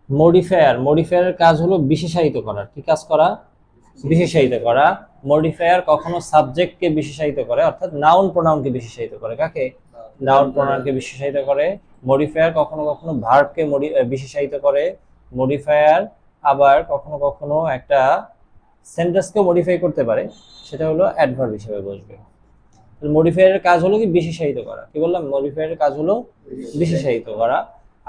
মডিফায়ারের কাজ হলো বিশেষায়িত করা। কি কাজ করা? বিশেষায়িত করা। মডিফায়ার কখনো সাবজেক্টকে বিশেষায়িত করে, অর্থাৎ নাউন প্রোনাউনকে বিশেষায়িত করে। কাকে? নাউন প্রোনাউনকে বিশেষায়িত করে। মডিফায়ার কখনো কখনো ভার্বকে বিশেষায়িত করে। মডিফায়ার আবার কখনো কখনো একটা সেন্টেন্সকেও মডিফাই করতে পারে, সেটা হলো অ্যাডভার্ব হিসেবে বসবে। মডিফায়ারের কাজ হলো কি? বিশেষায়িত করা। কি বললাম? মডিফায়ারের কাজ হলো বিশেষায়িত করা।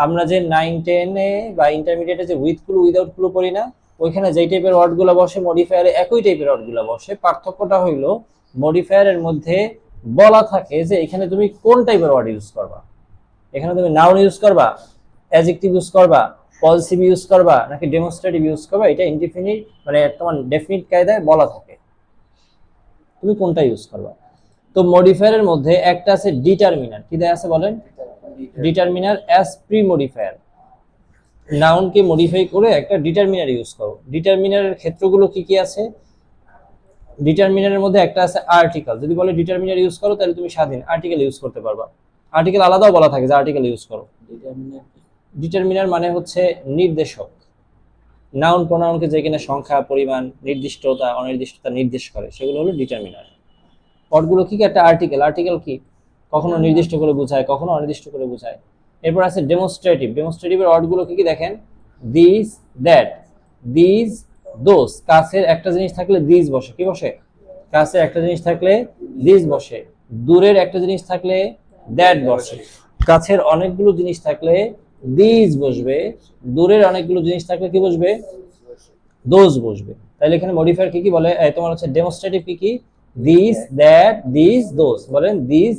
আমরা যে 9-10-এ বা ইন্টারমিডিয়েটে যে উইথ ক্লু উইদাউট ক্লু পড়ি না, ওইখানে যেই টাইপের ওয়ার্ডগুলো বসে মডিফায়ারে একই টাইপের ওয়ার্ডগুলো বসে। পার্থক্যটা হইলো মডিফায়ারের মধ্যে বলা থাকে যে এখানে তুমি কোন টাইপের ওয়ার্ড ইউজ করবা। এখানে তুমি নাউন ইউজ করবা, অ্যাডজেক্টিভ ইউজ করবা, পজিটিভ ইউজ করবা, নাকি ডেমনস্ট্রেটিভ ইউজ করবা, এটা ইনডিফিনিট মানে তোমার ডেফিনিট কায়দায় বলা থাকে, তুমি কোনটা ইউজ করবা। তো মডিফায়ারের মধ্যে একটা আছে ডিটারমিনার। কি দেয়া আছে বলেন? Determiner as pre modifier. নাউনকে মডিফাই করে একটা ডিটারমিনার ইউজ করো। ডিটারমিনারের ক্ষেত্রগুলো কি কি আছে? ডিটারমিনারের মধ্যে একটা আছে আর্টিকেল। যদি বলে ডিটারমিনার ইউজ করো, তাহলে তুমি স্বাধীন, আর্টিকেল ইউজ করতে পারবা। আর্টিকেল আলাদাও বলা থাকে যে আর্টিকেল ইউজ করো। ডিটারমিনার মানে হচ্ছে নির্দেশক। নাউন প্রোনাউনকে যে কিনা সংখ্যা, পরিমাণ, নির্দিষ্টতা, অনির্দিষ্টতা নির্দেশ করে, সেগুলো হলো ডিটারমিনার। পদগুলো কি? একটা আর্টিকেল। আর্টিকেল কি? কখনো নির্দিষ্ট করে বোঝায়, কখনো অনির্দিষ্ট করে বোঝায়। এরপর আছে ডেমনস্ট্রেটিভ। ডেমনস্ট্রেটিভের ওয়ার্ডগুলো কি কি দেখেন? দিস, দ্যাট, দিস, দোস। কাছের একটা জিনিস থাকলে দিস বসে। কি বসে? কাছের একটা জিনিস থাকলে দিস বসে। দূরের একটা জিনিস থাকলে দ্যাট বসে। কাছের অনেকগুলো জিনিস থাকলে দিস বসবে, দূরের অনেকগুলো জিনিস থাকলে কি বসবে? দোজ বসবে। তাহলে এখানে মডিফায়ার কি কি বলে? তোমার হচ্ছে ডেমনস্ট্রেটিভ কি কি? This, that, this, those. বলেন দিস,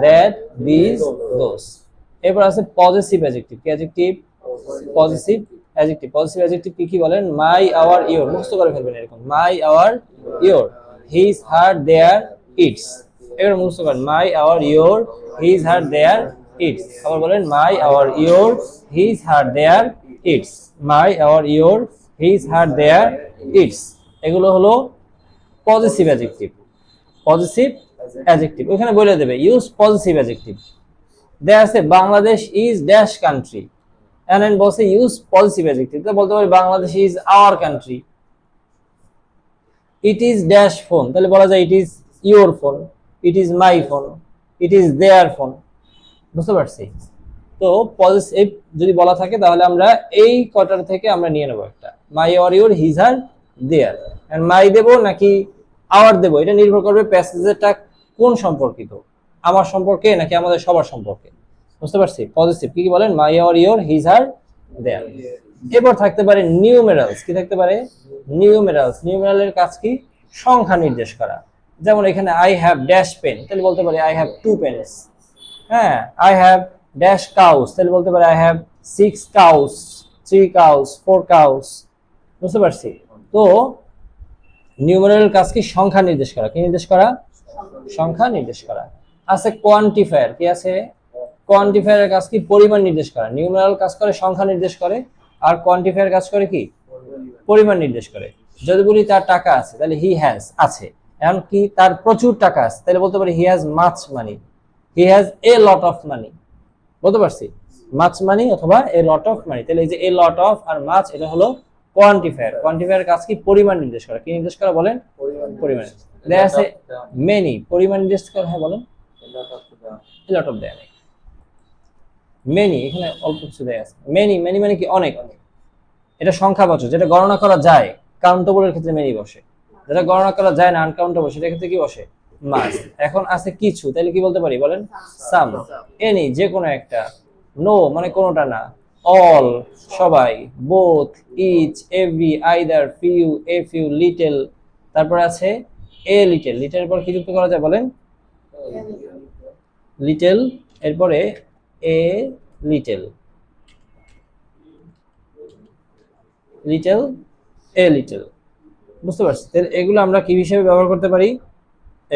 দ্যাট, দিস, দোজ। এরপর আছে পজিটিভ অ্যাডজেক্টিভ। কি adjective? Positive adjective. Positive adjective কি কি বলেন? My, our, your. মুখস্থ করে ফেলবেন এরকম, my, our, your, his, her, their, its. এবার মুখস্থ করেন, my, our, your, his, her, their, its. আবার বলেন, my, our, your, his, her, their, its. My, our, your, his, her, their, its. এগুলো হলো পজিটিভ অ্যাডজেক্টিভ। পজিটিভ অ্যাডজেক্টিভ ওখানে বলে দেবে ইউজ পজিটিভ অ্যাডজেক্টিভ। দেয়া আছে Bangladesh is dash country, and বলছে ইউজ পজিটিভ অ্যাডজেক্টিভ। তো বলতে পারি Bangladesh is our country. It is dash phone, তাহলে বলা যায় it is your phone, it is my phone, it is their phone. বুঝতে পারছি? তো পজিটিভ যদি বলা থাকে তাহলে আমরা এই কটার থেকে আমরা নিয়ে নেবো একটা, my, our, your, his, her, their. And my দেব নাকি আওয়ার দেব, এটা নির্ভর করবে প্যাসেজটা কোন সম্পর্কিত, আমার সম্পর্কে নাকি আমাদের সবার সম্পর্কে। বুঝতে পারছি? পজিটিভ কি কি বলেন? My, our, your, his, her, দেয়ার। এরপর থাকতে পারে নিউমেরালস। কি থাকতে পারে? নিউমেরালস। নিউমেরালের কাজ কি? সংখ্যা নির্দেশ করা। যেমন এখানে আই হ্যাভ ড্যাশ পেন, তাহলে বলতে পারি আই হ্যাভ 2 পেন্স। হ্যাঁ, আই হ্যাভ ড্যাশ কাউস, তাহলে বলতে পারি I have 6 cows, 3 cows, 4 cows. বুঝতে পারছি? তো নিউমেরালের কাজ কি? সংখ্যা নির্দেশ করা। কি নির্দেশ করা? সংখ্যা নির্দেশ করা। আছে কোয়ান্টিফায়ার। কি আছে? কোয়ান্টিফায়ারের কাজ কি? পরিমাণ নির্দেশ করা। নিউমেরাল কাজ করে সংখ্যা নির্দেশ করে, আর কোয়ান্টিফায়ার কাজ করে কি? পরিমাণ নির্দেশ করে। যদি বলি তার টাকা আছে, তাহলে হি হ্যাজ আছে। এখন কি? তার প্রচুর টাকা আছে, তাহলে বলতে পারি he has much money, he has a lot of money. বলতে পারছি? মাচ মানি অথবা এ লট অফ মানি। তাহলে এই যে এ লট অফ আর মাচ, এটা হলো কোয়ান্টিফায়ার। কোয়ান্টিফায়ার কাজ কি? পরিমাণ নির্দেশ করা। কি নির্দেশ করা বলেন? পরিমাণ। দেয়া আছে মেনি, পরিমাণ নির্দেশ করা। হ্যাঁ বলেন। এ লট অফ দেয়া নেই। মেনি এখানে অল্প কিছু দেয়া আছে। মেনি, মেনি মানে কি? অনেক। এটা সংখ্যাবাচক, যেটা গণনা করা যায়। কাউন্টেবলের ক্ষেত্রে মেনি বসে। যেটা গণনা করা যায় না, আনকাউন্টেবল, সেটার ক্ষেত্রে কি বসে? মাস। এখন আছে কিছু, তাহলে কি বলতে পারি বলেন? সাম। এনি, যে কোনো একটা। নো মানে কোনোটা না। অল সবাই। Both, each, every, either, few, a few, little. তারপরে আছে এ লিটল। লিটলের পর কি যুক্ত করা যায় বলেন? লিটল। এরপরে a little, little, a little. বুঝতে পারছি? তাহলে এগুলো আমরা কি হিসেবে ব্যবহার করতে পারি?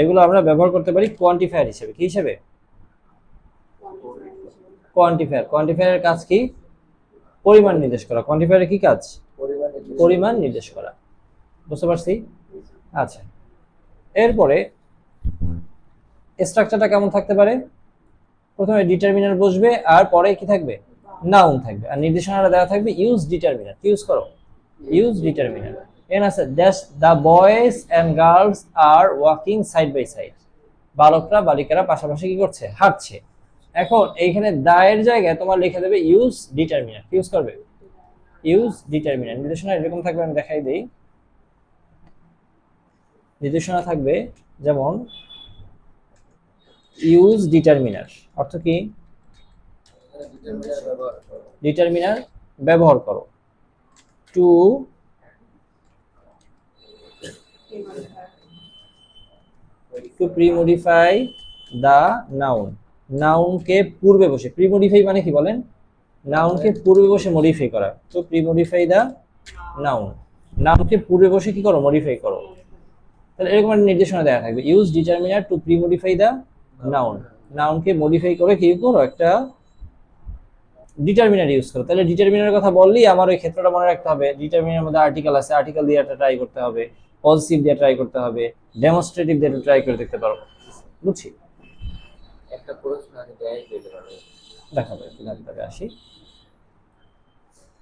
এগুলো আমরা ব্যবহার করতে পারি কোয়ান্টিফায়ার হিসেবে। কি হিসেবে? কোয়ান্টিফায়ার। কোয়ান্টিফায়ারের কাজ কি? পরিমাণ নির্দেশ করা। কোয়ান্টিফায়ারের কি কাজ? পরিমাণ নির্দেশ করা। বুঝতে পারছি? আচ্ছা, এরপরে স্ট্রাকচারটা কেমন থাকতে পারে? প্রথমে ডিটারমিনার বসবে, আর পরে কি থাকবে? নাউন থাকবে, আর নির্দেশনাটা দেওয়া থাকবে ইউজ ডিটারমিনার। ইউজ করো, ইউজ ডিটারমিনার। এখানে আছে that the boys and girls are walking side by side, বালকরা বালিকারা পাশাপাশি কি করছে, হাঁটছে। এখন এইখানে দা এর জায়গায় তোমার লিখে দেবে ইউজ ডিটারমিনার। ইউজ করবে ইউজ ডিটারমিনার। নির্দেশনা এরকম থাকবে, আমি দেখাই দেই। নির্দেশনা থাকবে যেমন ইউজ ডিটারমিনার, অর্থ কি, ডিটারমিনার ব্যবহার করো, টু প্রিমডিফাই দা নাউন। নাউনকে পূর্বে বসে, প্রিমডিফাই মানে কি বলেন, নাউনকে পূর্বে বসে মডিফাই করা। তো প্রিমডিফাই দা নাউন, নাউনকে পূর্বে বসে কি করো, মডিফাই করো। তাহলে এরকম একটা নির্দেশনা দেওয়া থাকবে, use determiner to premodify the noun, নাউনকে মডিফাই করে কি করো, একটা ডিটারমিনার ইউজ করো। তাহলে ডিটারমিনারের কথা বললেই আমার ওই ক্ষেত্রটা মনে রাখতে হবে, ডিটারমিনারের মধ্যে আর্টিকেল আছে, আর্টিকেল দিয়ে একটা ট্রাই করতে হবে, পজিটিভ দিয়ে ট্রাই করতে হবে, ডেমনস্ট্রেটিভ দিয়ে ট্রাই করে দেখতে পারো। বুঝছি, একটা প্রশ্ন আছে দেয় দিতে পারবে, দেখাবো একটু ধাপে আসি।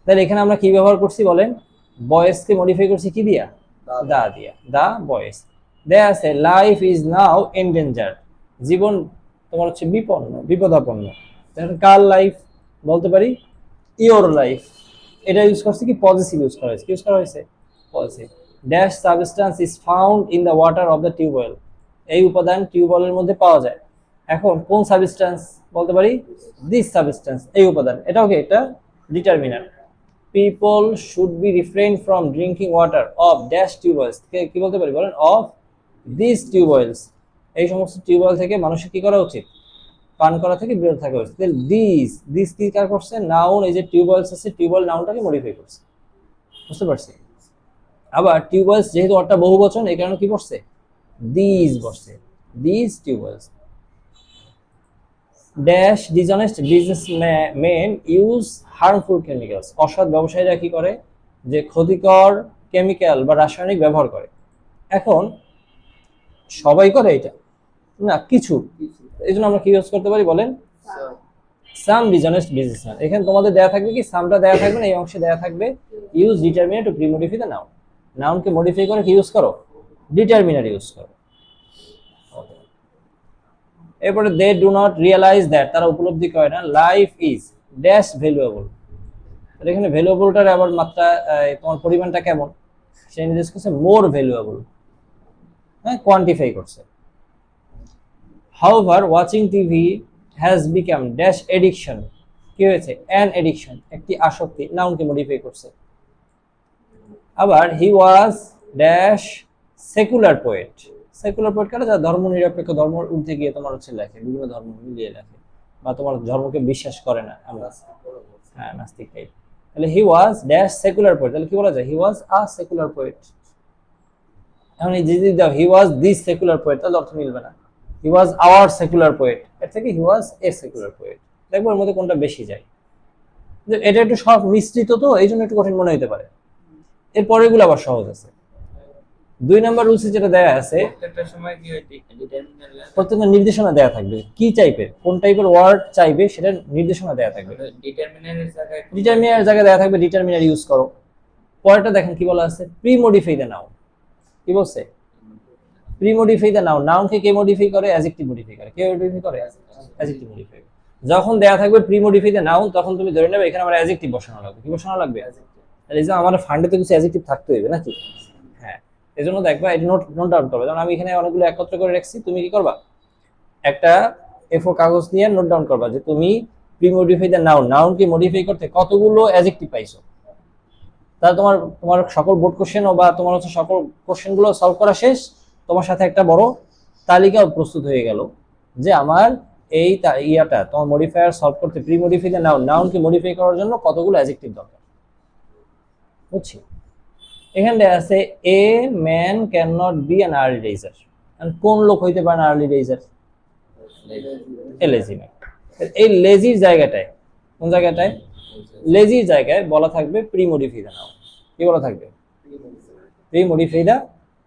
তাহলে এখানে আমরা কি ব্যবহার করছি বলেন, বয়েসকে মডিফাই করছি কি দিয়া, দা দিয়া, দা বয়েস। দেয়া আছে লাইফ ইজ নাও এন্ডেঞ্জার, জীবন তোমার হচ্ছে বিপন্ন, বিপদাপন্ন। তাহলে কার লাইফ বলতে পারি, ইওর লাইফ। এটা ইউজ করছে কি, পজিটিভ ইউজ করা হয়েছে। ইউজ করা হয়েছে positive. Dash substance is found in the water of the tubewell, এই উপাদান টিউবওয়েলের মধ্যে পাওয়া যায়। এখন কোন সাবস্টেন্স বলতে পারি, দিস সাবস্টেন্স, এই উপাদান। এটাও কি, এটা determiner. People should be refrain from drinking water of dash tubewells, কি বলতে পারি বলেন, অফ দিস টিউবওয়েলস, এই সমস্ত টিউবওয়েল থেকে মানুষের কি করা উচিত, পান করা থেকে বিরত থাকা উচিত। দিস, দিস কি কার করছে, নাউন। এই যে টিউবওয়েলস আছে, টিউবওয়েল নাউনটাকে মডিফাই করছে, বুঝতে পারছি। আবার টিউবওয়েলস যেহেতু ওটা বহু বচন, এই কারণে কি করছে, দিস বসছে, this tubewells. Dash dishonest businessman use harmful chemicals, অসৎ ব্যবসায়ীরা কি করে, যে ক্ষতিকর কেমিক্যাল বা রাসায়নিক ব্যবহার করে। এখন সবাই করে এটা না, কিছু, এই জন্য আমরা কি ইউজ করতে পারি বলেন, সাম ডিসঅনেস্ট বিজনেসম্যান। এখানে তোমাদের দেয়া থাকবে কি, সামটা দেয়া থাকবে না, এই অংশে দেয়া থাকবে use determiner to premodify the noun, নাউনকে মডিফাই করে কি ইউজ করো, ডিটারমিনার ইউজ করো। এরপরে they do not realize that, তারা উপলব্ধি করে না, লাইফ ইজ ড্যাশ ভ্যালুয়েবল। এখানে ভ্যালুয়েবলটার আবার মাত্রা, তোমার পরিমাণটা কেমন, সে নির্দেশ করছে মোর ভ্যালুয়েবল, হ্যাঁ, কোয়ান্টিফাই করছে। However watching TV has become dash addiction, কি হয়েছে, অ্যান এডিকশন, একটি আসক্তি, নাউনকে মডিফাই করছে। আবার he was dash secular poet, secular poet কারা, যারা ধর্ম নিরপেক্ষ, ধর্ম ঊর্ধ্বে গিয়ে তোমার হচ্ছে লেখে, বিভিন্ন ধর্ম মিলিয়ে লেখে, বা তোমার ধর্মকে বিশ্বাস করে না, আমরা হ্যাঁ নাস্তিক টাইপ। তাহলে হি ওয়াজ ড্যাশ সেকুলার পোয়েট, তাহলে কি বলা যায়, হি ওয়াজ আ সেকুলার পোয়েট। এখন এই যদি দাও হি ওয়াজ দিস সেকুলার পোয়েট, তাহলে অর্থ মিলবে না। হি ওয়াজ আওয়ার সেকুলার পোয়েট, এর থেকে হি ওয়াজ এ সেকুলার পোয়েট, দেখবো এর মধ্যে কোনটা বেশি যায়। এটা একটু সব মিশ্রিত, তো এই জন্য একটু কঠিন মনে হতে পারে। এর পরেরগুলো আবার সহজ আছে। 2 নাম্বার রুলসে যেটা দেয়া আছে, প্রত্যেকটা সময় কি ডিটারমিনার প্রত্যেকটা নির্দেশনা দেয়া থাকবে, কি টাইপের, কোন টাইপের ওয়ার্ড চাইবে সেটা নির্দেশনা দেয়া থাকবে। ডিটারমিনারের জায়গায় ডিটারমিনার জায়গায় দেয়া থাকবে ডিটারমিনার ইউজ করো। পরেরটা দেখেন কি বলা আছে, প্রি মডিফাই দ্য নাউন, কি বলছে, প্রি মডিফাই দ্য নাউন। নাউনকে কে মডিফাই করে, অ্যাডজেক্টিভ মডিফাই করে। কে মডিফাই করে, অ্যাডজেক্টিভ মডিফাই। যখন দেয়া থাকবে প্রি মডিফাই দ্য নাউন, তখন তুমি ধরে নেবে এখানে আমার অ্যাডজেক্টিভ বসানো লাগবে। কি বসানো লাগবে, তাহলে এই যে আমার ফান্ডে তো কিছু অ্যাডজেক্টিভ থাকতে হবে নাকি, হ্যাঁ। এজন্য দেখবা এটা নোট ডাউন করবে। যেমন আমি এখানে অনেকগুলো একত্র করে রাখছি, তুমি কি করবা, একটা A4 কাগজ নিয়ে নোট ডাউন করবা যে তুমি প্রি মডিফাই দ্য নাউন, নাউনকে মডিফাই করতে কতগুলো অ্যাডজেক্টিভ পাইছো। তাহলে তোমার তোমার সকল বোর্ড কোশ্চেন বা তোমার হচ্ছে সকল কোশ্চেনগুলো সলভ করা শেষ, তোমার সাথে একটা বড় তালিকা প্রস্তুত হয়ে গেল যে আমার এই ইয়াটা তোমার মডিফায়ার সলভ করতে, প্রি মডিফাই দ্য নাউন, নাউনকে মডিফাই করার জন্য কতগুলো অ্যাডজেক্টিভ দরকার, বুঝছি। এখানে আছে a man can not be an early riser, কোন লোক হইতে পারে না early riser, a lazy man. এই লেজির জায়গাটায়, কোন জায়গাটায়, লেজির জায়গায় বলা থাকবে প্রি মডিফাই দ্য নাউন। কি বলা থাকবে, প্রি মডিফাই দ্য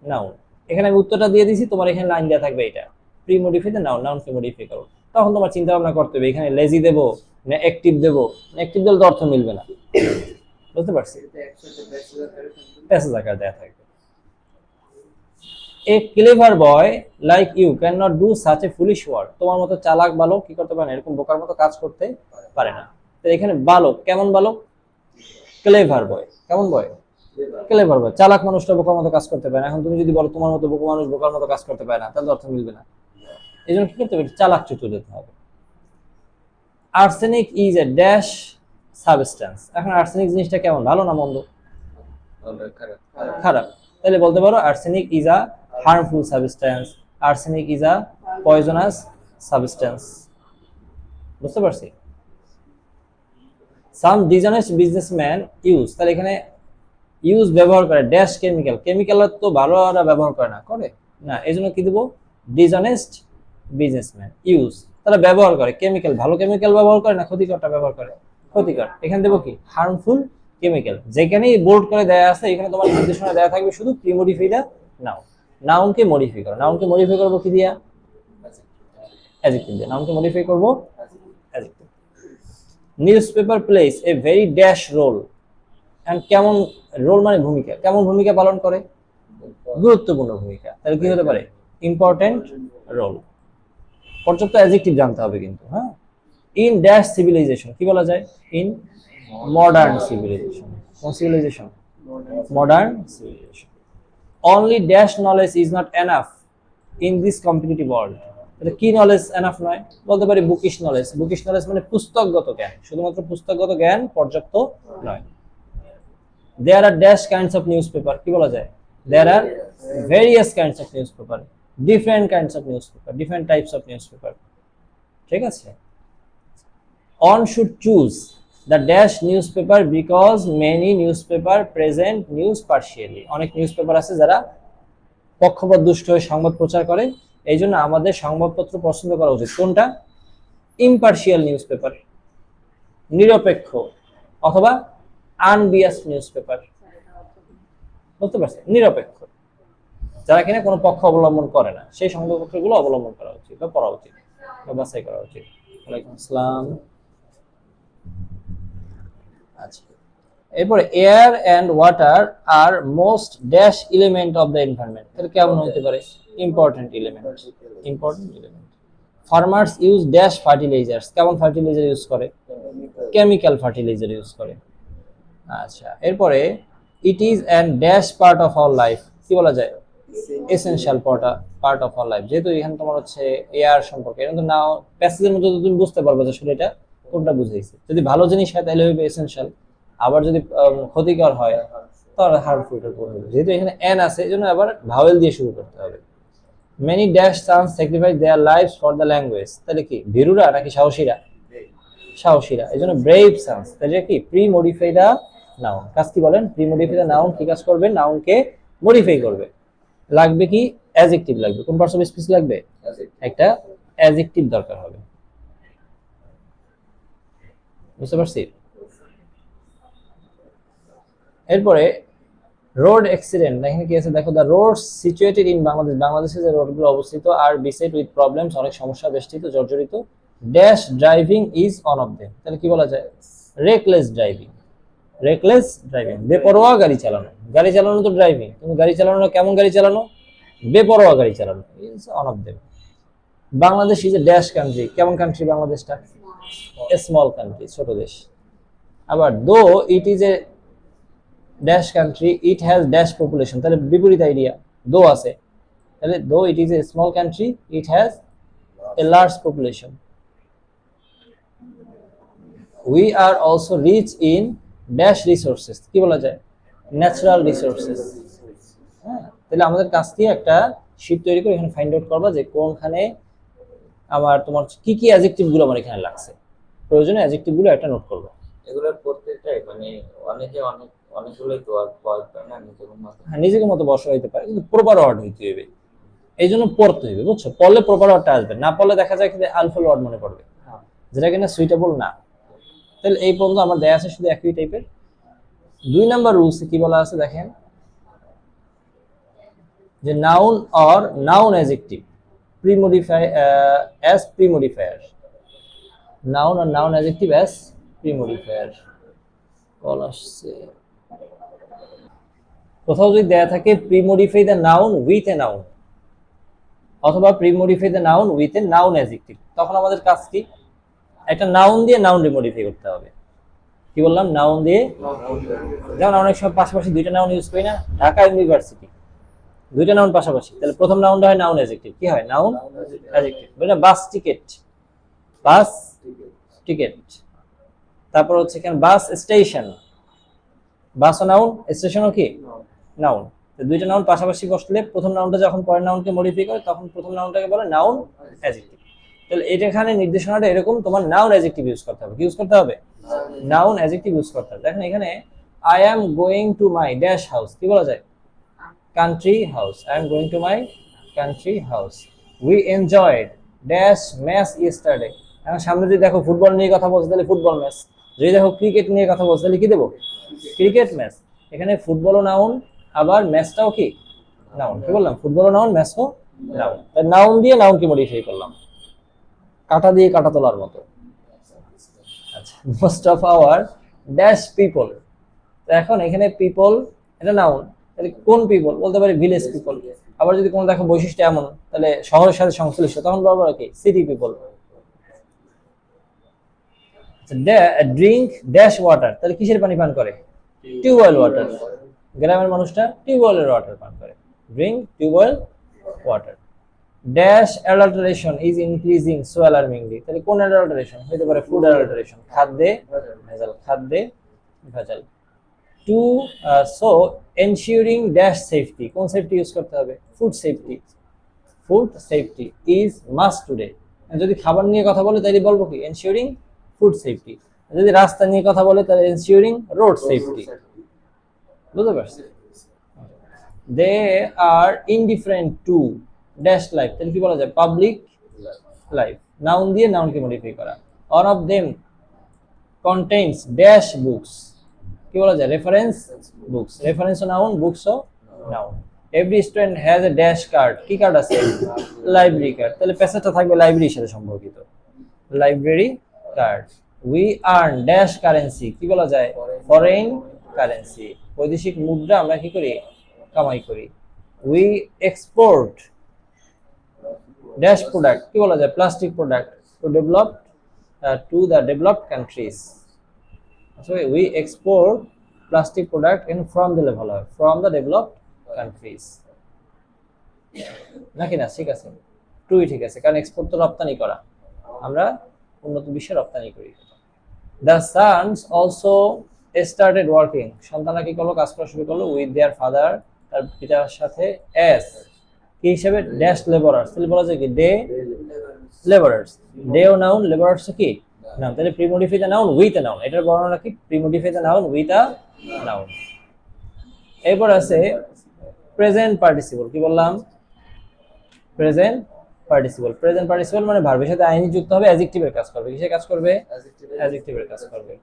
নাউন। এখানে আমি উত্তরটা দিয়ে দিছি, তোমার এখানে লাইন দেওয়া থাকবে এটা, প্রি মডিফাই দ্য নাউন, নাউনকে মডিফাই করো। তখন তোমার চিন্তা ভাবনা করতে হবে এখানে লেজি দেবো না অ্যাক্টিভ দেবো, অ্যাক্টিভ দিলে তো অর্থ মিলবে না, বুঝতে পারছি? প্যাসেজ আকার দেয়া থাকবে। A clever boy like you can not do such a foolish work, তোমার মতো চালাক বালক কি করতে পারে না, এরকম বোকার মতো কাজ করতে পারে না। তো এখানে বালক কেমন বালক? ক্লেভার বয়, কেমন বয়? ক্লেভার বয়। চালাক মানুষটা বোকার মতো কাজ করতে পারে না। এখন তুমি যদি বলো তোমার মতো বোকা মানুষ বোকার মতো কাজ করতে পারে না, তাহলে অর্থ মিলবে না। এই জন্য কি করতে হবে? চালাক চতুর দিতে হবে। Arsenic is a dash substance, এখন আর্সেনিক জিনিসটা কেমন, ভালো না মন্দ? খারাপ। তাহলে বলতে পারো arsenic is a harmful substance, arsenic is a poisonous substance. বুঝতে পারছি? সাম ডিসঅনেস্ট বিজনেসম্যান ইউজ, তাহলে এখানে ইউজ ব্যবহার করে ড্যাশ কেমিক্যাল, কেমিক্যাল তো ভালোরা ব্যবহার করে না, করে না, এই জন্য কি দেবো? ডিসঅনেস্ট বিজনেসম্যান ইউজ, তারা ব্যবহার করে কেমিক্যাল, ভালো কেমিক্যাল ব্যবহার করে না ক্ষতিকরটা ব্যবহার করে? ক্ষতিকর। এখানে দেবো কি? Harmful chemical. যেখানেই বোল্ড করে দেয়া আছে এখানে তোমার নির্দেশনা দেওয়া থাকবে শুধু প্রিমোডিফাই দা নাউন, নাউনকে মডিফাই করো। নাউনকে মডিফাই করবো কি দিয়া? অ্যাডজেক্টিভ দিয়ে। নাউনকে মডিফাই করবো adjective. Newspaper place a very dash role, and কেমন রোল মানে ভূমিকা, কেমন ভূমিকা পালন করে? গুরুত্বপূর্ণ ভূমিকা। তাহলে কি হতে পারে? Important role. পর্যাপ্ত অ্যাডজেক্টিভ জানতে হবে কিন্তু, হ্যাঁ। ইন ড্যাশ সিভিলাইজেশন, কি বলা যায়? In modern civilization. কোন civilization? Modern civilization. Only dash knowledge is not enough in this competitive world, তাহলে কি নলেজ এনাফ নয়? বলতে পারি বুকিশ নলেজ। বুকিশ নলেজ মানে পুস্তকগত জ্ঞান, শুধুমাত্র পুস্তকগত জ্ঞান পর্যাপ্ত নয়। There are dash kinds of newspaper, কি বলা যায়? There are various kinds of newspaper, different kinds of newspaper, different types of newspaper, ঠিক আছে? On should choose the dash newspaper because many newspaper present news partially, অনেক newspaper আছে যারা পক্ষপাত দুষ্ট হয়ে সংবাদ প্রচার করে, এই জন্য আমাদের সংবাদপত্র পছন্দ করা উচিত কোনটা? ইম্পার্শিয়াল নিউজপেপার, নিরপেক্ষ, অথবা আনবিয়াস নিউজপেপার। বুঝতে পারছেন? নিরপেক্ষ, যারা কিনা কোনো পক্ষ অবলম্বন করে না, সেই সংবাদপত্রগুলো অবলম্বন করা উচিত বা পড়া উচিত বা বাছাই করা উচিত। ওয়ালাইকুম আসসালাম। আচ্ছা, এরপরে air and water are most dash element of the environment, এটা কেমন হতে পারে? Important element, important element. Farmers use dash fertilizers, কেমন ফার্টিলাইজার ইউজ করে? কেমিক্যাল ফার্টিলাইজার ইউজ করে। আচ্ছা, এরপরে it is an dash part of our life, কি বলা যায়? Essential part of our life. যেহেতু এখানে তোমার হচ্ছে এয়ার সম্পর্কে, এটা কিন্তু নাও প্যাসেজের মধ্যে তুমি বুঝতে পারবে যে আসলে এটা কোনটা বুঝাইছে। যদি ভালো জিনিস হয় তাহলে হবে এসেনশিয়াল, আবার যদি ক্ষতিকর হয় তাহলে হার্মফুলটা পড়বে। যেহেতু এখানে এন আছে এই জন্য আবার ভাওয়েল দিয়ে শুরু করতে হবে। Many dash sons sacrifice their lifes for the language, তাহলে কি ভীরুরা নাকি সাহসীরা? সাহসীরা, এই জন্য ব্রেভ সানস। তাহলে কি? Pre modify the noun. কাজ কি বলেন? প্রি মডিফাই দা নাউন কি কাজ করবে? নাউনকে মডিফাই করবে। লাগবে কি? অ্যাডজেক্টিভ লাগবে। কোন পার্টস অফ স্পিচ লাগবে? একটা অ্যাডজেক্টিভ দরকার হবে। বুঝতে পারছি? এরপরে রোড অ্যাক্সিডেন্ট, এখানে কি আছে দেখো? The roads situated in Bangladesh, বাংলাদেশে যে রোডগুলো অবস্থিত আর বিসেট উইথ প্রবলেমস, অনেক সমস্যা বেষ্টিত জর্জরিত। Dash driving is one of them, তাহলে কি বলা যায়? Reckless driving. রেকলেস ড্রাইভিং, বেপরোয়া গাড়ি চালানো। গাড়ি চালানো তো ড্রাইভিং, কিন্তু গাড়ি চালানো কেমন গাড়ি চালানো? বেপরোয়া গাড়ি চালানো, is one of them. Bangladesh is a dash country, কেমন কান্ট্রি বাংলাদেশটা? এ স্মল কান্ট্রি, ছোট দেশ। আবার though it is a dash country it has dash population, তাহলে বিপরীত আইডিয়া, দো আছে, তাহলে though it is a small country it has a large population. We are also rich in dash resources, কি বলা যায়? Natural resources. হ্যাঁ, তাহলে আমাদের কাছ থেকে একটা শীট তৈরি করে এখানে ফাইন্ড আউট করবা যে কোনখানে আমার তোমার কি কি অ্যাডজেক্টিভ গুলো আমার এখানে লাগছে, প্রয়োজনে অ্যাডজেক্টিভ গুলো একটা নোট করবো। এগুলোর প্রত্যেকটাই মানে অনেকে অনেকগুলোই তো আর পড়া যায় না নিজের মতো। হ্যাঁ, নিজেকে মতো বসা হইতে পারে, কিন্তু প্রপার ওয়ার্ড হইতে হবে, এই জন্য পড়তে হইবে। বুঝছো? পড়লে প্রপার ওয়ার্ডটা আসবে, না পড়লে দেখা যায় কিন্তু আলফাল ওয়ার্ড মনে পড়বে যেটা কিনা সুইটেবল না। তাহলে এই পর্যন্ত আমার দেয়া আছে শুধু একই টাইপের। 2 নাম্বার রুলস কি বলা আছে দেখেন, যে noun or noun adjective premodify as premodifier. Noun আর noun adjective as premodifier. Call আসছে। কোথাও যদি দেয়া থাকে premodify the noun with a noun অথবা premodify the noun with a noun adjective, তখন আমাদের কাজ কি? একটা নাউন দিয়ে নাউন রিমডিফাই করতে হবে। কি বললাম? নাউন দিয়ে, যেমন অনেক সময় পাশাপাশি দুইটা নাউন ইউজ করি না, ঢাকা ইউনিভার্সিটি, দুইটা নাউন পাশাপাশি, তাহলে প্রথম নাউনটা হয় নাউন অ্যাডজেক্টিভ। কি হয়? Noun adjective. বুঝলেন? বাস টিকেট, বাস টিকেট। তারপর হচ্ছে এখানে বাস স্টেশন, বাসও নাউন, স্টেশনও কি নাউন। দুইটা নাউন পাশাপাশি বসলে প্রথম নাউনটা যখন পরের নাউনকে মডিফাই করে তখন প্রথম নাউনটাকে বলে নাউন অ্যাডজেক্টিভ। তাহলে এখানে নির্দেশনাটা এরকম, তোমার নাউন অ্যাডজেক্টিভ ইউজ করতে হবে। কি ইউজ করতে হবে? নাউন অ্যাডজেক্টিভ ইউজ করতে হবে। দেখেন এখানে I am going to my dash house, কি বলা যায়? Country house. I am going to my country house. We enjoyed dash match yesterday. এখন সামনে যদি দেখো ফুটবল নিয়ে কথা বলছে তাহলে ফুটবল ম্যাচ, যদি দেখো ক্রিকেট নিয়ে কথা বলছে তাহলে কি দেবো? Cricket match. এখানে ফুটবলও নাউন, আবার ম্যাচটাও কি নাউন। কি বললাম? ফুটবলও নাউন, ম্যাচও নাউন। তাই নাউন দিয়ে নাউনকে মডিফাই করলাম, কাটা দিয়ে কাটা তোলার মতো। আচ্ছা, most of our dash people. এখন এখানে পিপল এটা নাউন, তাহলে কোন পিপল? বলতে পারি ভিলেজ পিপল। আবার যদি কোনো দেখো বৈশিষ্ট্য এমন, তাহলে শহরের সাথে সংশ্লিষ্ট, তখন বলবো কি city people. Drink dash water, তাহলে কিসের পানি পান করে? Tubewell water. গ্রামের মানুষটা টিউবওয়েলের ওয়াটার পান করে। Drink tubewell water. Dash adulteration is increasing so alarmingly, তাহলে কোন অ্যাডাল্টারেশন? হতে পারে ফুড অ্যাডাল্টারেশন, খাদ্যে ভেজাল, খাদ্যে ভেজাল। To so ensuring dash safety, কোন সেফটি ইউজ করতে হবে? Food safety. Food safety is must today. যদি খাবার নিয়ে কথা বলে তাহলে বলবো কি এনশিওরিং ফুড সেফটি। যদি রাস্তা নিয়ে কথা বলে তাহলে এনশিওরিং রোড সেফটি। বুঝতে পারছি? They are indifferent to dash life, তাহলে কি বলা যায়? Public life. নাউন দিয়ে নাউনকে মডিফাই করা। One of them contains dash books, কি বলা যায়? Reference books. রেফারেন্সও নাউন, বুকসও noun. Every student has a dash card, কি কার্ড আছে? Library card. তাহলে প্যাসেজটা থাকবে লাইব্রেরির সাথে সম্পর্কিত, library card. We earn dash currency, কি বলা যায়? Foreign currency. বৈদেশিক মুদ্রা আমরা কি করি? কামাই করি। উই এক্সপোর্ট ড্যাশ প্রোডাক্ট, কি বলা যায়? Plastic product to develop to the developed countries. So we export plastic product in from the level of from the developed countries. নাকি না? ঠিক আছে, টুই ঠিক আছে, কারণ এক্সপোর্ট তো রপ্তানি করা, আমরা উন্নত বিশ্বে রপ্তানি করি। The sons also started working, সন্তানরা কি করলো? কাজ করা শুরু করলো with their father, তার পিতার সাথে as কি হিসেবে? Dash labourers. তাহলে বলা যায় কি? Day labourers. ডেও নাউন, লেবারার্স কি নাউন। তাহলে premodify the noun with a noun, এটার বর্ণনা কি? Premodify the noun with a noun. এরপর আছে প্রেজেন্ট পার্টিসিপল। কি বললাম? Present participle. প্রেজেন্ট পার্টিসিপল মানে ভার্বের সাথে আইএনজি যুক্ত হবে, অ্যাডজেক্টিভের কাজ করবে। কিসের কাজ করবে? অ্যাডজেক্টিভের কাজ করবে।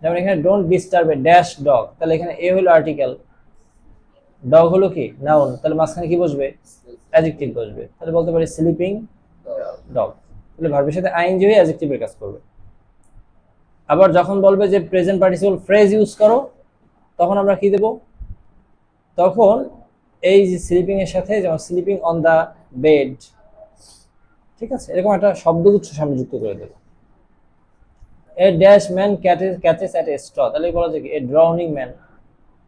যেমন এখানে don't disturb a dash dog, তাহলে এখানে এ হলো আর্টিকেল, ডগ হলো কি নাউন, তাহলে মাঝখানে কি বসবে? অ্যাডজেক্টিভ বসবে। তাহলে বলতে পারি স্লিপিং ডগ। তাহলে ভার্বের সাথে আইএনজি হয়ে অ্যাডজেক্টিভের কাজ করবে। আবার যখন বলবে যে প্রেজেন্ট পার্টিসিপল ফ্রেজ ইউজ করো, তখন আমরা কি দেব? তখন এই যে স্লিপিং এর সাথে, যেমন স্লিপিং অন দা বেড, ঠিক আছে, এরকম একটা শব্দগুচ্ছ সামনে যুক্ত করে দেব। A dash man catches at a straw, তাহলে বলা যায় কি? এ ড্রাউনিং ম্যান,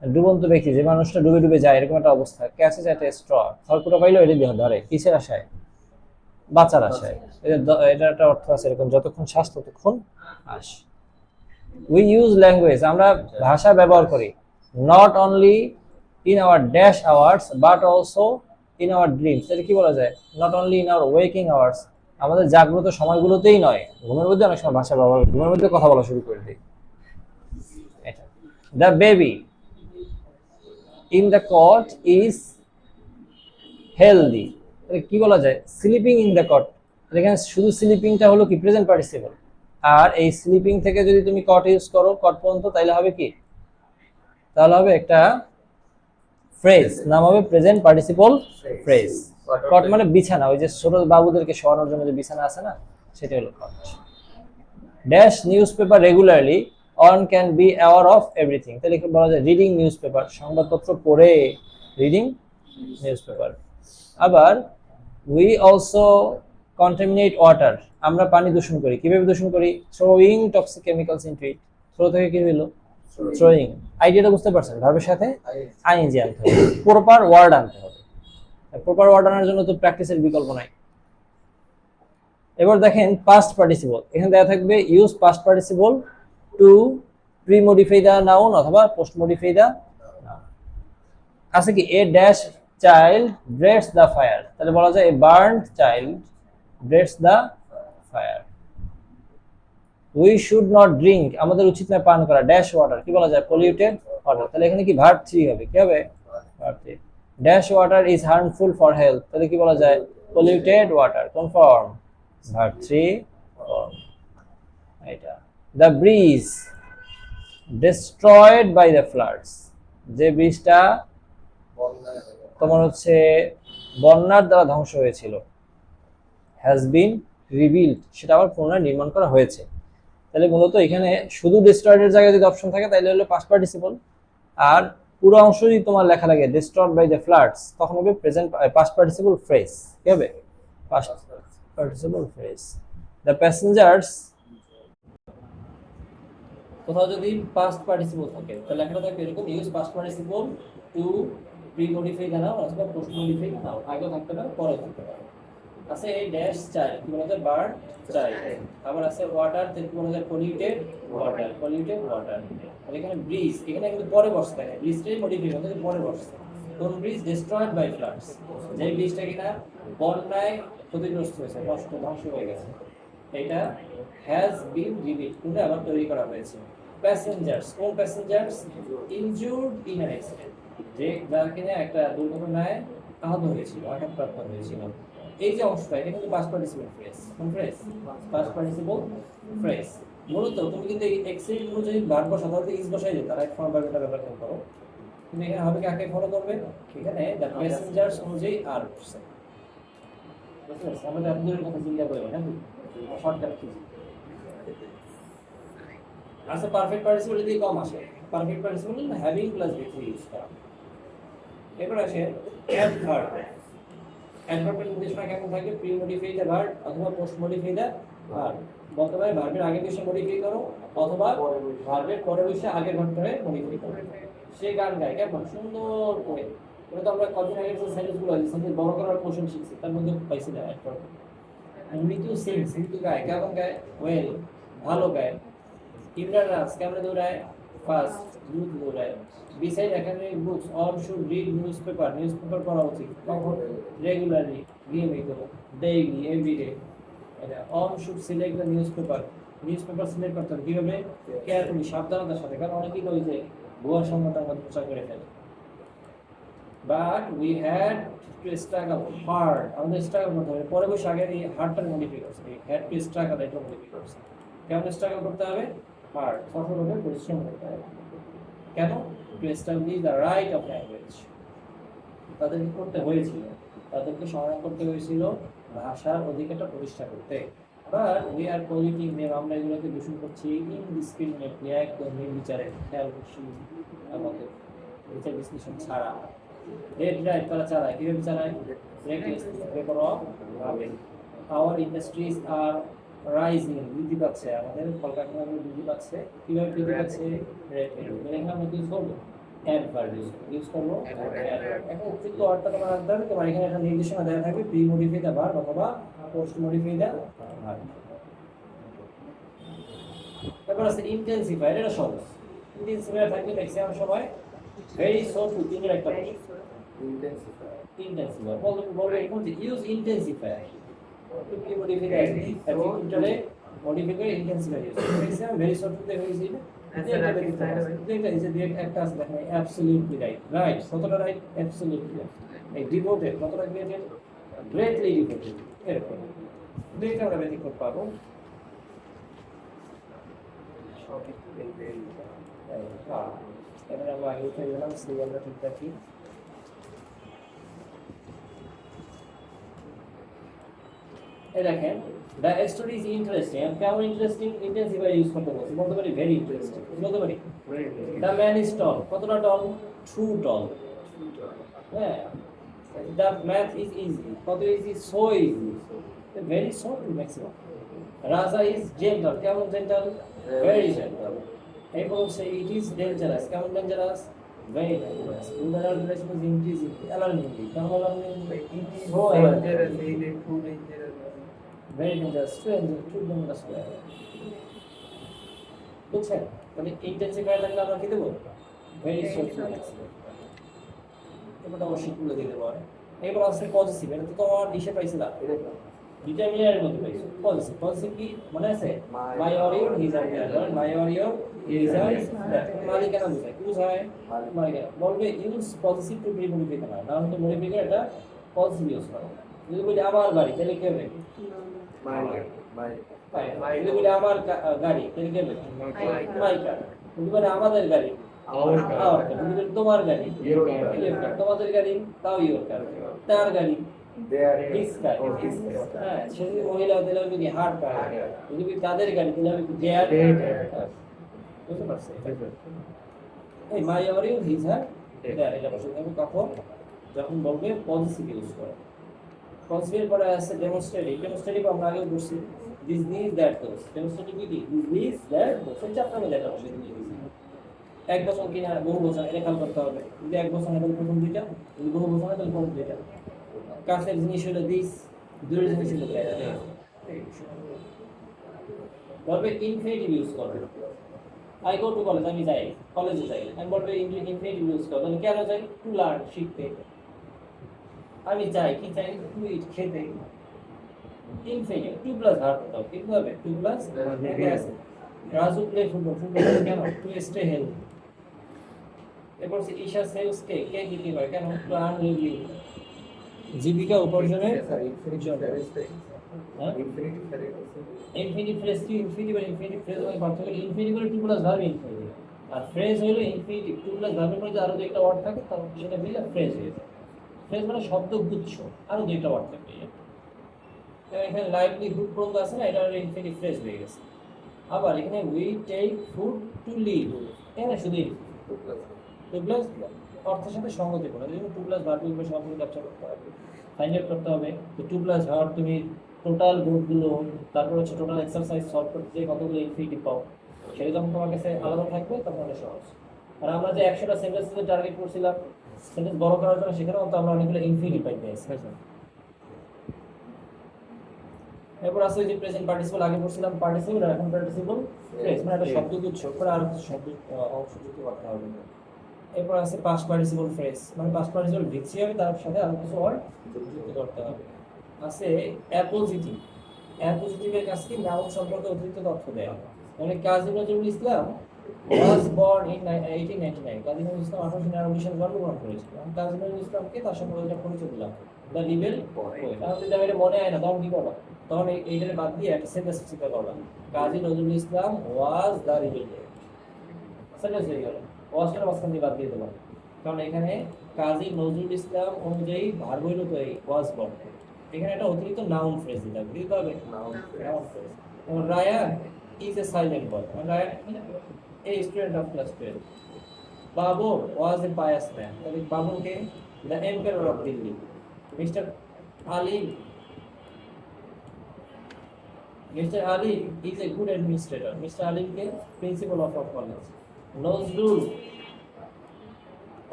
ডুবন্ত ব্যক্তি, যে মানুষটা ডুবে ডুবে যায় এরকম একটা অবস্থা, ক্যাচেস অ্যাট এ স্ট্র, খড়কুটো পাইলো এটা দিয়ে ধরে, কিসের আশায়? বাঁচার আশায়। এটা একটা অর্থ আছে এরকম, যতক্ষণ শ্বাস ততক্ষণ আশ। উই ইউজ ল্যাঙ্গুয়েজ, আমরা ভাষা ব্যবহার করি, not only in our dash hours but also in our dreams, এটা কি বলা যায়? Not only in our waking hours, আমাদের জাগ্রত সময়গুলোতেই নয়, ঘুমের মধ্যে অনেক সময় ভাষা ব্যবহার করি, ঘুমের মধ্যে কথা বলা শুরু করে দিই। এটা the baby in the caught is healthy, কি বলা যায়? স্লিপিং ইন দ্য কট। এখানে শুধু স্লিপিংটা হলো কি? Present participle. আর এই স্লিপিং থেকে যদি তুমি কট ইউজ করো, কট পর্যন্ত, তাহলে হবে কি? তাহলে হবে একটা ফ্রেজ, নাম হবে প্রেজেন্ট পার্টিসিপল ফ্রেজ। কট মানে বিছানা, ওই যে ছোট বাবুদেরকে শোয়ানোর জন্য যে বিছানা আছে না, সেটা হলো caught. Dash news paper regularly one can be aware of everything, তাহলে এখানে বলা যায় রিডিং নিউজ পেপার, সংবাদপত্র পড়ে, রিডিং নিউজ পেপার। আবার উই অলসো কন্টামিনেট ওয়াটার, আমরা পানি দূষণ করি, কিভাবে দূষণ করি? Throwing toxic chemicals into it, throw থেকে কি হলো? থ্রোয়িং। আইডিয়াটা বুঝতে পারছেন? ভার্বের সাথে আইএনজি আনতে হবে, প্রপার ওয়ার্ড আনতে হবে। প্রপার ওয়ার্ড আনার জন্য তো প্র্যাকটিসের বিকল্প নাই। এবার দেখেন পাস্ট পার্টিসিপল, এখানে দেওয়া থাকবে use past participle to pre modify the noun অথবা পোস্ট মডিফাই দা নাউন। আছে কি a dash child breeds the fire, তাহলে বলা যায় a burned child breeds the fire. We should not drink, আমাদের উচিত না পান করা ড্যাশ ওয়াটার, কি বলা যায়? পলিউটেড ওয়াটার, তাহলে এখানে কি ভার্ব 3 হবে, কি হবে? Verb 3। Dash water is harmful for health, তাহলে কি বলা যায়? পলিউটেড ওয়াটার, কোন ফর্ম? Verb 3 form. এটা the bridge destroyed by the floods, যে ব্রিজটা তোমার হচ্ছে বন্যার দ্বারা ধ্বংস হয়েছিল, হ্যাজ বিন রিবিল্ড, সেটা আবার পুনরায় নির্মাণ করা হয়েছে। তাহলে মূলত এখানে শুধু ডিস্ট্রয়েড এর জায়গায় যদি অপশন থাকে তাহলে হলো পাস্ট পার্টিসিপল, আর পুরো অংশ যদি তোমার লেখা লাগে ডিস্ট্রয়েড বাই দ্য ফ্লাডস, তখন হবে প্রেজেন্ট পাস্ট পার্টিসিপল ফ্রেজ, কি হবে? Past participle phrase. The passengers, কোথাও যদি পাস্ট পার্টিসিপল থাকে তাহলে লেখাটা থাকবে এরকম, use past participle to pre modify the noun অথবা পোস্ট মডিফাই দ্য নাউন, আগেও থাকতে পারে পরেও থাকতে পারে। আছে এই ড্যাশ চাইল্ড, কি বলা যায়? Burned child. আবার আছে ওয়াটার, কি বলা যায়? Polluted water, polluted water. আর এখানে ব্রিজ, এখানে কিন্তু পরে বসতে থাকে, ব্রিজটাই মডিফাই হতে পরে বসছে। কোন ব্রিজ? ডিস্ট্রয়েড বাই ফ্লাডস, যে ব্রিজটা কিনা বন্যায় ক্ষতিগ্রস্ত হয়েছে, নষ্ট ধ্বংস হয়ে গেছে, এটা হ্যাজ বিন রিবিল্ড, পুনঃ আবার তৈরি করা হয়েছে। প্যাসেঞ্জার্স, কোন passengers? Injured in an accident, যে যার কিনা একটা দুর্ঘটনায় আহত হয়েছিল, আঘাতপ্রাপ্ত হয়েছিল। এই যে অংশটা এটা কিন্তু পাস্ট পার্টিসিপল ফ্রেজ, কোন ফ্রেজ? Past participle phrase. মূলত তুমি কিন্তু এই এক্সিডেন্ট অনুযায়ী ভার্ব সাধারণত ইজ বসাই দিতে রাইট ফর্ম ভার্বটা ব্যবহার করো। তুমি এখানে হবে কাকে ফলো করবে? এখানে দ্য প্যাসেঞ্জার্স অনুযায়ী আর বসছে। বুঝতে পারছো? আমাদের আপনাদের কথা চিন্তা করে না, শর্টকাট কি আছে? পারফেক্ট পার্টিসিপল যদি কম আসে, perfect participle having plus বিথ use করা। এরপর আসে অ্যাডভার্ব। অ্যাডভার্বের নির্দেশনা কেমন থাকে? প্রি মডিফাই দ্য ভার্ব অথবা পোস্ট মডিফাই দ্য ভার্ব। বলতে পারে ভার্বের আগে বসে মডিফাই করো অথবা ভার্বের পরে বসে আগের ভার্বটারে মডিফাই করো। সে গান গায় কেমন সুন্দর করে, এটা তো আমরা কদিন আগে যে সেন্টেন্সগুলো আছে সেন্টেন্স বড় করার পোর্শন শিখছি, তার মধ্যে পাইছি না অ্যাডভার্ব। মৃত্যু সিংস, মৃত্যু গায়, কেমন গায়? ওয়েল, ভালো গায়। ইমরান রাজ কেমন দৌড়ায়? ফাস্ট, দ্রুত দৌড়ায়। Beside academic books all should read news paper, news paper পড়া উচিত। কখন? রেগুলারলি, নিয়মিত, ডেইলি, এভরিডে। এটা all should select the news paper, news paper select করতে হবে কিভাবে? কেয়ারফুলি, সাবধানতার সাথে, কারণ অনেকেই ওই যে ভুয়া সংবাদ আমরা প্রচার করে ফেলে। But we had to struggle hard, আমাদের স্ট্রাগল করতে হবে। পরে বসে আগে এই হার্ডটা মডিফাই করছে, হ্যাড টু স্ট্রাগল এটা মডিফাই করছে। কেমন স্ট্রাগল করতে হবে? হার্ড, কঠোরভাবে পরিশ্রম করতে হবে। কেন? To establish the right of language, তাদেরকে করতে হয়েছিল, তাদেরকে সংগ্রাম করতে হয়েছিল ভাষার অধিকারটা প্রতিষ্ঠা করতে। বাট উই আর পলিটিং নেম, আমরা এগুলোকে দূষণ করছি ইনডিসক্রিমিনেটলি, একদম নির্বিচারে, খেয়াল করছি আমাদের বিচার বিশ্লেষণ ছাড়া। রেড রাইট তারা চালায়, কিভাবে চালায়? আওয়ার ইন্ডাস্ট্রিজ আর রাইজিং, বৃদ্ধি পাচ্ছে, আমাদের কলকারখানাগুলো বৃদ্ধি পাচ্ছে। কিভাবে বৃদ্ধি পাচ্ছে? এখানে আমরা ইউজ করবো অ্যাডভার্ব, ইউজ করবো অ্যাডভার্ব। এখন উপযুক্ত অর্থটা তোমার আনতে হবে, তোমার এখানে একটা নির্দেশনা দেওয়া থাকবে, প্রি মডিফাই দ্য ভার্ব অথবা পোস্ট মডিফাই দ্য ভার্ব। তারপর আছে ইন্টেন্সিফাই, এটা সহজ। ইন্টেন্সিফাই থাকবে ম্যাক্সিমাম সময় ভেরি সফট তিনের একটা ইন্টেন্সিফাই বলবে এখন যে ইউজ ইন্টেন্সিফাই কি মডিফাই এবং ইন্টারে মডিফাই করে intensify use maximum very soft তে হয়েছে। এটা ইজ এ একটা আছে দেখেন অ্যাবসলিউটলি রাইট, রাইট কতটা রাইট? Absolutely right. এই ডিভোটেড কতটা গ্রেটেড? Greatly devoted. এরকম দুইটা আমরা ব্যতিক্রম পাবো। এবার আমরা আগে উঠে গেলাম, সিরিয়ালটা ঠিক রাখি। এই দেখেন দ্য স্টোরি ইজ ইন্টারেস্টিং, কেমন ইন্টারেস্টিং, ইন্টেন্সিফাই ইউজ করতে বলছি, বলতে পারি ভেরি ইন্টারেস্টিং, বলতে পারি দ্য ম্যান ইজ টল, কতটা টল, টু টল, হ্যাঁ দ্য ম্যাথ ইজ ইজি, কত easy, so easy, very short maximum. রাজা ইজ জেন্টাল, কেমন জেন্টাল, ভেরি জেন্টাল। এই বলছে ইট ইজ ডেঞ্জারাস, কেমন ডেঞ্জারাস, ভেরি ডেঞ্জারাস। উদাহরণ রিলেশন ইজ ইনক্রিজিং, অ্যালার্মিংলি, কেমন alarmingly, so very dangerous, too dangerous to have. বুঝছেন? তাহলে ইন্টেন্সিফায়ার থাকলে আমরা কি দেবো, ভেরি সোর্সফুল ম্যাক্সিমাম, এটা অবশ্যই তুলে দিতে পারে। এবার আছে পজিটিভ, এটা তো তোমার ইসে পাইছিলা, দুইটা মিলিয়নের মধ্যে পাইছো। পজিটিভ, পজিটিভ কি মনে আছে, মাই অর ইওর, হিজ আর that, my or your, his আর দ্যাট, মালিকানা বোঝায়, কি বোঝায়, মালিকানা। বলবে use positive to be modification, না হলে মডিফিকেশন এটা পজিটিভ ইউজ করো। যদি বলি আমার বাড়ি, তাহলে কি হবে, যদি বলি আমার গাড়ি, তাহলে কি হবে, মাই কার। যদি বলি আমাদের গাড়ি, our car। যদি বলি তোমার গাড়ি, your car। তোমাদের গাড়ি, তাও your car। তার গাড়ি, his car। হ্যাঁ, সে যদি মহিলা হতে হবে কি হার কার, যদি বলি তাদের গাড়ি, তাহলে হবে কি their car। বুঝতে পারছো? এই মাই অর ইউ, হিজ আর দ্যাট, এটা বসে থাকবে কখন, যখন বলবে পজিটিভ ইউজ করে। পজিটিভ পরে আছে ডেমনস্ট্রেটিভ, ডেমনস্ট্রেটিভ আমরা আগেও করছি, দিস দ্যাট দোস, ডেমনস্ট্রেটিভ কি, দিস দ্যাট দোস, এই চ্যাপ্টারে দেখা হবে। এক বছর কিনা বহু বছর, এটা খেয়াল করতে হবে। যদি এক বছর হয় তাহলে প্রথম দুইটা, যদি বহু বছর হয় তাহলে প্রথম দুইটা। কাছের জিনিস হলো দিস, দূরের জিনিস হলো দ্যাট। বলবে ইনফিনিটিভ ইউজ করবে, আই গো টু কলেজ, আমি যাই, কলেজে যাই। আমি বলবে ইনফিনিটিভ ইউজ করো, তাহলে কেন যাই, টু লার্ন, শিখতে। আমি যাই, কি চাই, টু ইট, খেতে। ইনফিনিটিভ, টু প্লাস ভার্ব দাও, কি হবে, টু প্লাস আছে। রাজু প্লে ফুটবল, ফুটবল কেন, টু স্টে হেলদি। এরপর ঈশা সেলস কেক, কেক বিক্রি করে কেন, টু আর্ন লিভিং, জীবিকা উপার্জনের জন্য। ইনফিনিটিভ ফ্রেজ কি, ইনফিনিটিভ আর ইনফিনিটিভ ফ্রেজ মানে পার্থক্য, ইনফিনিটিভ হলো টু প্লাস ভার্ব ইনফিনিটিভ, আর ফ্রেজ হলো ইনফিনিটিভ, টু প্লাস ভার্বের মধ্যে আরো দুইটা ওয়ার্ড থাকে, তাহলে সেটা মিলে ফ্রেজ হয়ে যায়। ফ্রেজ মানে শব্দগুচ্ছ, আরো দুইটা ওয়ার্ড থাকে। এখানে লাইভলিহুড প্রয়োগ আছে না, এটা ইনফিনিটিভ ফ্রেজ হয়ে গেছে। আবার এখানে we take food to live, এখানে শুধু টু প্লাস অর্থের সাথে সঙ্গতিপূর্ণ, এই জন্য টু প্লাস ভার্ব এর সঙ্গে ক্যাপচার করতে হবে, ফাইন্ড আউট করতে হবে। তো টু প্লাস ভার্ব তুমি টোটাল গ্রুপগুলো, তারপর হচ্ছে টোটাল এক্সারসাইজ সলভ করতে যে কতগুলো ইনফিনিটিভ পাও, সেটা যখন তোমার কাছে আলাদা থাকবে তখন এটা সহজ। আর আমরা যে 100টা সেন্টেন্সের টার্গেট করছিলাম সেন্টেন্স বড় করার জন্য, সেখানেও তো আমরা অনেকগুলো ইনফিনিটিভ পাই পেয়েছি। এরপর আছে যে প্রেজেন্ট পার্টিসিপল, আগে পড়ছিলাম পার্টিসিপল, আর এখন পার্টিসিপল ফ্রেজ, মানে একটা শব্দগুচ্ছ করে আর কিছু শব্দ অংশ যুক্ত করতে হবে। এরপর আছে পাস্ট পার্টিসিপল ফ্রেজ, মানে পাস্ট পার্টিসিপল ভিত্তি হবে, তার সাথে আরো কিছু ওয়ার্ড যুক্ত করতে হবে। আছে অ্যাপোজিটিভ, অ্যাপোজিটিভের কাছে কি নাউন সম্পর্কে অতিরিক্ত তথ্য দেয়। মানে কাজী নজরুল ইসলাম was born in 1899, কাজী নজরুল ইসলাম 1899 সালে জন্মগ্রহণ করেছিলেন। আমি কাজী নজরুল ইসলামকে তার সম্পর্কে একটা পরিচয় দিলাম, দ্য রিবেল পোয়েট। আর যদি এটা মনে হয় না তখন কি করবা, তখন এইটারে বাদ দিয়ে একটা সেন্টেন্স চিন্তা করবা, Kazi Nazrul Islam was the rebel poet, sentence হয়ে গেল। ওয়াজটা মাঝখান দিয়ে বাদ দিয়ে দেবো, কারণ এখানে কাজী নজরুল ইসলাম অনুযায়ী ভার্ব হইল তো এই ওয়াজ বর্ন, এখানে একটা অতিরিক্ত নাউন ফ্রেজ দিতে হবে, নাউন ফ্রেজ। এবং Ryan is a silent boy. Right? A student of class 12. Babur was a pious man. Babur came the emperor of Delhi. Mr. Ali is a good administrator. Mr. Ali came principal of our college. Nazrul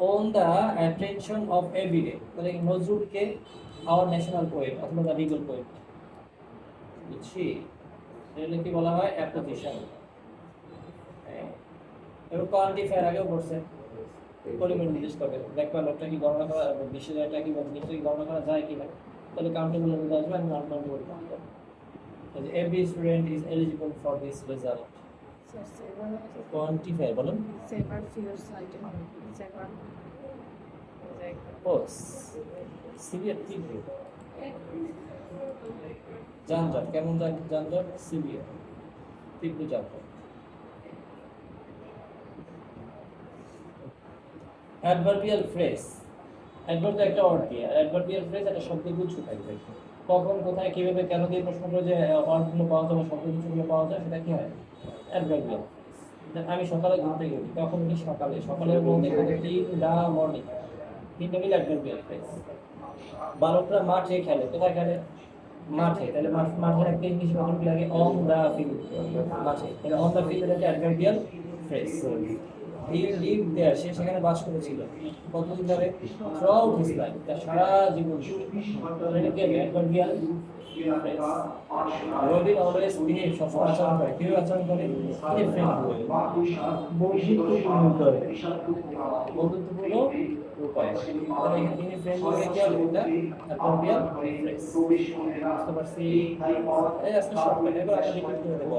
own the attention of every day. Nazrul came our national poet, or the legal poet. She এগুলো কি বলা হয়, apposition. এবং quantifier আগেও পড়ছে, পরিমাণ নির্দেশ করবে, দেখবা লোকটা কি গণনা করা, বিশ্বটা কি জিনিসটা কি গণনা করা যায় কিনা, তাহলে কাউন্টেবল মধ্যে আসবে আর non countable count. Every student is eligible for this result. Quantifier বলুন, সেভার ফিউজ আইটেম, সেভার ও সিভিয়ার তীব্র যানজট, কেমন যানজট, সিভিয়ার তীব্র যানজট। অ্যাডভার্বিয়াল ফ্রেজ, অ্যাডভার্ব একটা অর্থ দিয়ে, অ্যাডভার্বিয়াল ফ্রেজ একটা শব্দগুচ্ছ থাকবে, কখন কোথায় কিভাবে কেন দিয়ে প্রশ্ন করে যে ওয়ার্ডগুলো পাওয়া যায় বা শব্দ কিছুগুলো পাওয়া যায় সেটা কি হয় অ্যাডভার্বিয়াল। আমি সকালে ঘুরতে গেছি, তখন কি সকালে, সকালের মধ্যে এখানে টিন দা মর্নিং, তিনটা মিলে অ্যাডভার্বিয়াল ফ্রেজ। বালকরা মাঠে খেলে, কোথায় খেলে মাঠে, তাহলে মাঠের একটা ইংলিশ কতটুকু লাগে অন দা ফিল্ড, মাঠে, তাহলে অন দা ফিল্ড একটা adverbial phrase. He live there, সে সেখানে বাস করেছিল কতদিন ধরে, থ্রুআউট হিজ লাইফ, তার সারা জীবন জুড়ে, এটা কি adverbial phrase. Robin always behave, সবসময় আচরণ করে, কেউ আচরণ করে তিনি ফ্রেন্ডলি, বন্ধুত্বপূর্ণ উপায়ে, বন্ধুত্বপূর্ণ উপায়ে, তাহলে এখানে তিনি ফ্রেন্ডলি কি হবে, এটা অ্যাডভার্বিয়াল ফ্রেজ। বুঝতে পারছি? এই আজকে শর্টকাট, এবার আমরা রিপিট করে দেবো।